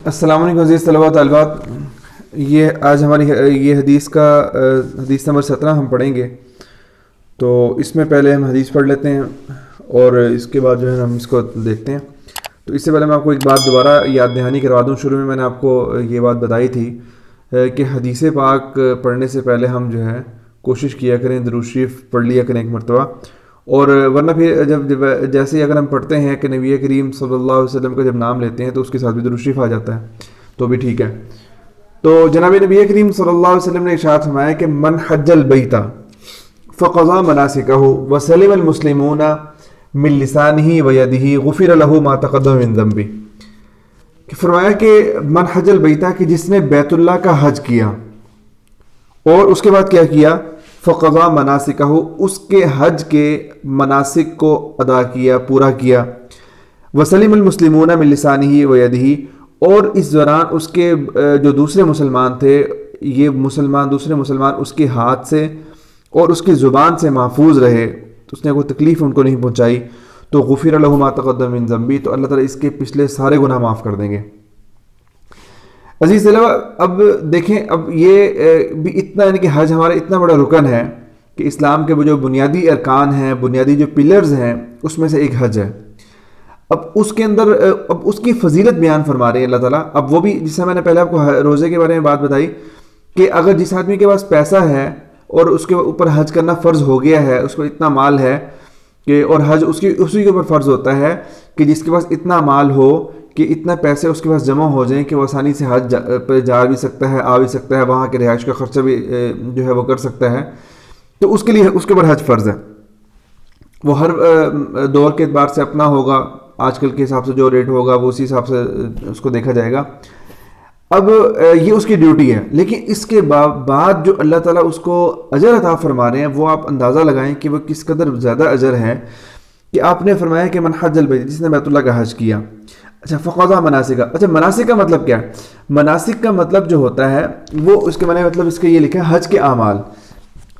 السلام علیکم عزیز طلباء طالبات. یہ آج ہماری یہ حدیث نمبر 17 ہم پڑھیں گے. تو اس میں پہلے ہم حدیث پڑھ لیتے ہیں اور اس کے بعد جو ہے ہم اس کو دیکھتے ہیں. تو اس سے پہلے میں آپ کو ایک بات دوبارہ یاد دہانی کروا دوں. شروع میں نے آپ کو یہ بات بتائی تھی کہ حدیث پاک پڑھنے سے پہلے ہم جو ہے کوشش کیا کریں درود شریف پڑھ لیا کریں ایک مرتبہ. اور ورنہ پھر جب جیسے ہی اگر ہم پڑھتے ہیں کہ نبی کریم صلی اللہ علیہ وسلم کا جب نام لیتے ہیں تو اس کے ساتھ بھی درود شریف آ جاتا ہے تو بھی ٹھیک ہے. تو جناب نبی کریم صلی اللہ علیہ وسلم نے ارشاد فرمایا کہ من حج البیت فقضى مناسکہ وسلم المسلمون من لسانہ ویدہ غفر لہ ما تقدم من ذنبہ. فرمایا کہ من حج البیت کہ جس نے بیت اللہ کا حج کیا اور اس کے بعد کیا کیا فقضى مناسکہ اس کے حج کے مناسک کو ادا کیا پورا کیا. وسلم المسلمون من لسانہ ویدہ اور اس دوران اس کے جو دوسرے مسلمان تھے یہ دوسرے مسلمان اس کے ہاتھ سے اور اس کی زبان سے محفوظ رہے تو اس نے کوئی تکلیف ان کو نہیں پہنچائی تو غفر لہ ما تقدم من ذنبہ تو اللہ تعالیٰ اس کے پچھلے سارے گناہ معاف کر دیں گے. عزیز طلبہ اب دیکھیں اب یہ بھی اتنا یعنی کہ حج ہمارا اتنا بڑا رکن ہے کہ اسلام کے وہ جو بنیادی ارکان ہیں بنیادی جو پلرز ہیں اس میں سے ایک حج ہے. اب اس کے اندر اب اس کی فضیلت بیان فرما رہے ہیں اللہ تعالیٰ. اب وہ بھی جس سے میں نے پہلے آپ کو روزے کے بارے میں بات بتائی کہ اگر جس آدمی کے پاس پیسہ ہے اور اس کے اوپر حج کرنا فرض ہو گیا ہے اس کو اتنا مال ہے کہ اور حج اسی کے اوپر فرض ہوتا ہے کہ جس کے پاس اتنا مال ہو کہ اتنا پیسے اس کے پاس جمع ہو جائیں کہ وہ آسانی سے حج پہ جا بھی سکتا ہے آ بھی سکتا ہے وہاں کے رہائش کا خرچہ بھی جو ہے وہ کر سکتا ہے تو اس کے لیے اس کے اوپر حج فرض ہے. وہ ہر دور کے اعتبار سے اپنا ہوگا آج کل کے حساب سے جو ریٹ ہوگا وہ اسی حساب سے اس کو دیکھا جائے گا. اب یہ اس کی ڈیوٹی ہے لیکن اس کے بعد جو اللہ تعالیٰ اس کو اجر عطا فرما رہے ہیں وہ آپ اندازہ لگائیں کہ وہ کس قدر زیادہ اجر ہے. کہ آپ نے فرمایا کہ من حج البیت جس نے بیت اللہ کا حج کیا. اچھا فقضى مناسکہ. اچھا مناسک کا مطلب کیا ہے؟ مناسک کا مطلب جو ہوتا ہے وہ اس کے معنی مطلب اس کے یہ لکھا ہے حج کے اعمال.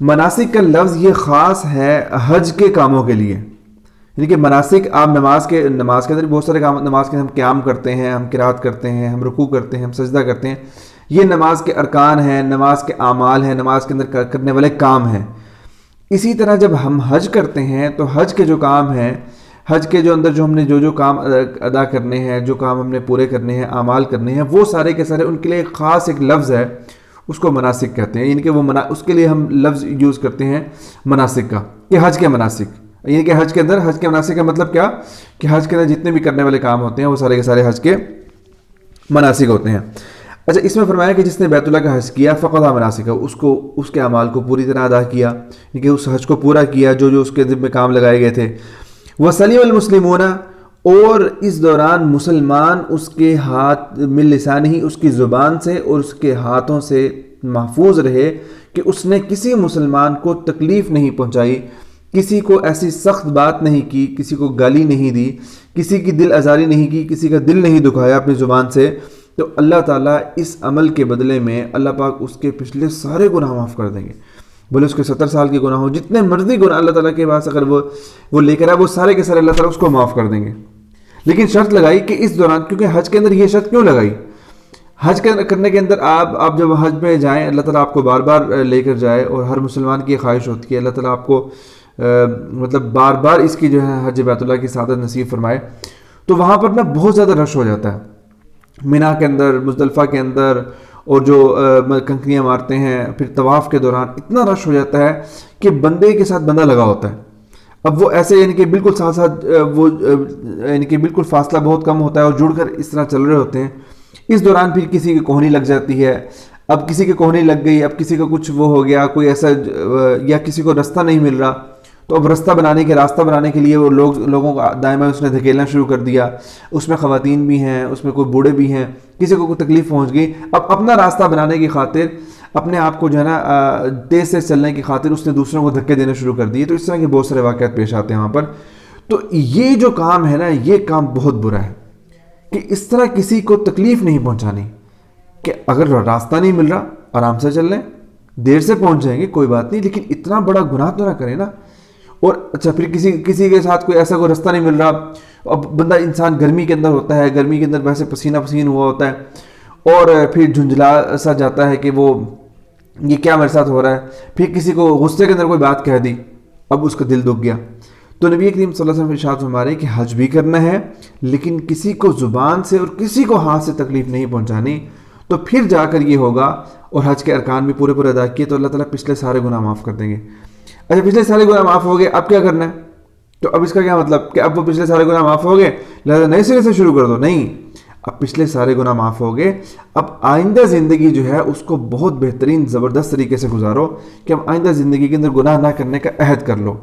مناسک کا لفظ یہ خاص ہے حج کے کاموں کے لیے. یعنی کہ مناسک آپ نماز کے اندر بہت سارے کام نماز کے ہم قیام کرتے ہیں ہم قرات کرتے ہیں ہم رکوع کرتے ہیں ہم سجدہ کرتے ہیں. یہ نماز کے ارکان ہیں نماز کے اعمال ہیں نماز کے اندر کرنے والے کام ہیں. اسی طرح جب ہم حج کرتے ہیں تو حج کے جو کام ہیں حج کے جو اندر جو ہم نے جو کام ادا کرنے ہیں جو کام ہم نے پورے کرنے ہیں اعمال کرنے ہیں وہ سارے کے سارے ان کے لیے خاص ایک لفظ ہے اس کو مناسک کہتے ہیں. یعنی کہ وہ اس کے لیے ہم لفظ یوز کرتے ہیں مناسک کا کہ حج کے مناسک. یعنی کہ حج کے اندر حج کے مناسک کا مطلب کیا کہ حج کے اندر جتنے بھی کرنے والے کام ہوتے ہیں وہ سارے کے سارے حج کے مناسک ہوتے ہیں. اچھا اس میں فرمایا کہ جس نے بیت اللہ کا حج کیا فقضى مناسکہ اس کے اعمال کو پوری طرح ادا کیا یعنی کہ اس حج کو پورا کیا جو اس کے ذمہ کام لگائے گئے تھے. وسلم المسلمون اور اس دوران مسلمان اس کے ہاتھ من لسانہ اس کی زبان سے اور اس کے ہاتھوں سے محفوظ رہے کہ اس نے کسی مسلمان کو تکلیف نہیں پہنچائی کسی کو ایسی سخت بات نہیں کی کسی کو گالی نہیں دی کسی کی دل آزاری نہیں کی کسی کا دل نہیں دکھایا اپنی زبان سے. تو اللہ تعالیٰ اس عمل کے بدلے میں اللہ پاک اس کے پچھلے سارے گناہ معاف کر دیں گے. بولے اس کے 70 سال کے گناہ ہو جتنے مرضی گناہ اللہ تعالیٰ کے پاس اگر وہ لے کر آئے وہ سارے کے سارے اللہ تعالیٰ اس کو معاف کر دیں گے. لیکن شرط لگائی کہ اس دوران کیونکہ حج کے اندر یہ شرط کیوں لگائی حج کرنے کے اندر آپ جب حج میں جائیں اللہ تعالیٰ آپ کو بار بار لے کر جائے اور ہر مسلمان کی خواہش ہوتی ہے اللہ تعالیٰ آپ کو مطلب بار بار اس کی جو ہے حج بیت اللہ کی سعادت نصیب فرمائے. تو وہاں پر نا بہت زیادہ رش ہو جاتا ہے مینا کے اندر مزدلفہ کے اندر اور جو کنکریاں مارتے ہیں پھر طواف کے دوران اتنا رش ہو جاتا ہے کہ بندے کے ساتھ بندہ لگا ہوتا ہے. اب وہ ایسے یعنی کہ بالکل ساتھ ساتھ وہ یعنی کہ بالکل فاصلہ بہت کم ہوتا ہے اور جڑ کر اس طرح چل رہے ہوتے ہیں. اس دوران پھر کسی کی کوہنی لگ جاتی ہے. اب کسی کی کوہنی لگ گئی اب کسی کا کچھ وہ ہو گیا کوئی ایسا یا کسی کو رستہ نہیں مل رہا تو اب راستہ بنانے کے لیے وہ لوگوں کو دائما اس نے دھکیلنا شروع کر دیا. اس میں خواتین بھی ہیں اس میں کوئی بوڑھے بھی ہیں کسی کو کوئی تکلیف پہنچ گئی. اب اپنا راستہ بنانے کی خاطر اپنے آپ کو جو ہے نا تیز سے چلنے کی خاطر اس نے دوسروں کو دھکے دینے شروع کر دیے. تو اس طرح کے بہت سارے واقعات پیش آتے ہیں وہاں پر. تو یہ جو کام ہے نا یہ کام بہت برا ہے کہ اس طرح کسی کو تکلیف نہیں پہنچانی کہ اگر راستہ نہیں مل رہا آرام سے چل لیں دیر سے پہنچ جائیں گے کوئی بات نہیں لیکن اتنا بڑا گناہ تو نہ کریں نا. اور اچھا پھر کسی کے ساتھ کوئی ایسا کوئی راستہ نہیں مل رہا، اب بندہ انسان گرمی کے اندر ہوتا ہے، گرمی کے اندر ویسے پسینہ پسین ہوا ہوتا ہے، اور پھر جھنجھلا سا جاتا ہے کہ وہ یہ کیا میرے ساتھ ہو رہا ہے، پھر کسی کو غصے کے اندر کوئی بات کہہ دی، اب اس کا دل دکھ گیا، تو نبی کریم صلی اللہ علیہ وسلم ارشاد فرما رہے ہیں کہ حج بھی کرنا ہے لیکن کسی کو زبان سے اور کسی کو ہاتھ سے تکلیف نہیں پہنچانی، تو پھر جا کر یہ ہوگا، اور حج کے ارکان بھی پورے ادا کیے تو اللہ تعالیٰ پچھلے سارے گناہ معاف کر دیں گے۔ اچھا پچھلے سارے گناہ معاف ہو گئے، اب کیا کرنا ہے؟ تو اب اس کا کیا مطلب کہ اب وہ پچھلے سارے گناہ معاف ہو گئے لہذا نئے سرے سے شروع کر دو؟ نہیں، اب پچھلے سارے گناہ معاف ہو گئے، اب آئندہ زندگی جو ہے اس کو بہت بہترین زبردست طریقے سے گزارو کہ اب آئندہ زندگی کے اندر گناہ نہ کرنے کا عہد کر لو۔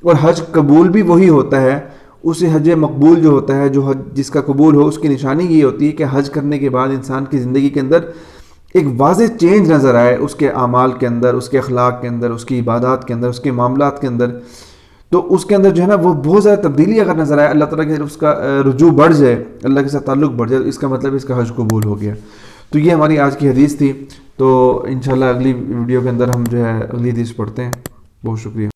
اور حج قبول بھی وہی ہوتا ہے، اسے حج مقبول جو ہوتا ہے، جو حج جس کا قبول ہو، اس کی نشانی یہ ہوتی ہے کہ حج کرنے کے بعد انسان کی زندگی کے اندر ایک واضح چینج نظر آئے، اس کے اعمال کے اندر، اس کے اخلاق کے اندر، اس کی عبادات کے اندر، اس کے معاملات کے اندر، تو اس کے اندر جو ہے نا وہ بہت زیادہ تبدیلی اگر نظر آئے، اللہ تعالیٰ کی طرف اس کا رجوع بڑھ جائے، اللہ کے ساتھ تعلق بڑھ جائے، اس کا مطلب اس کا حج قبول ہو گیا۔ تو یہ ہماری آج کی حدیث تھی، تو انشاءاللہ اگلی ویڈیو کے اندر ہم جو ہے اگلی حدیث پڑھتے ہیں۔ بہت شکریہ۔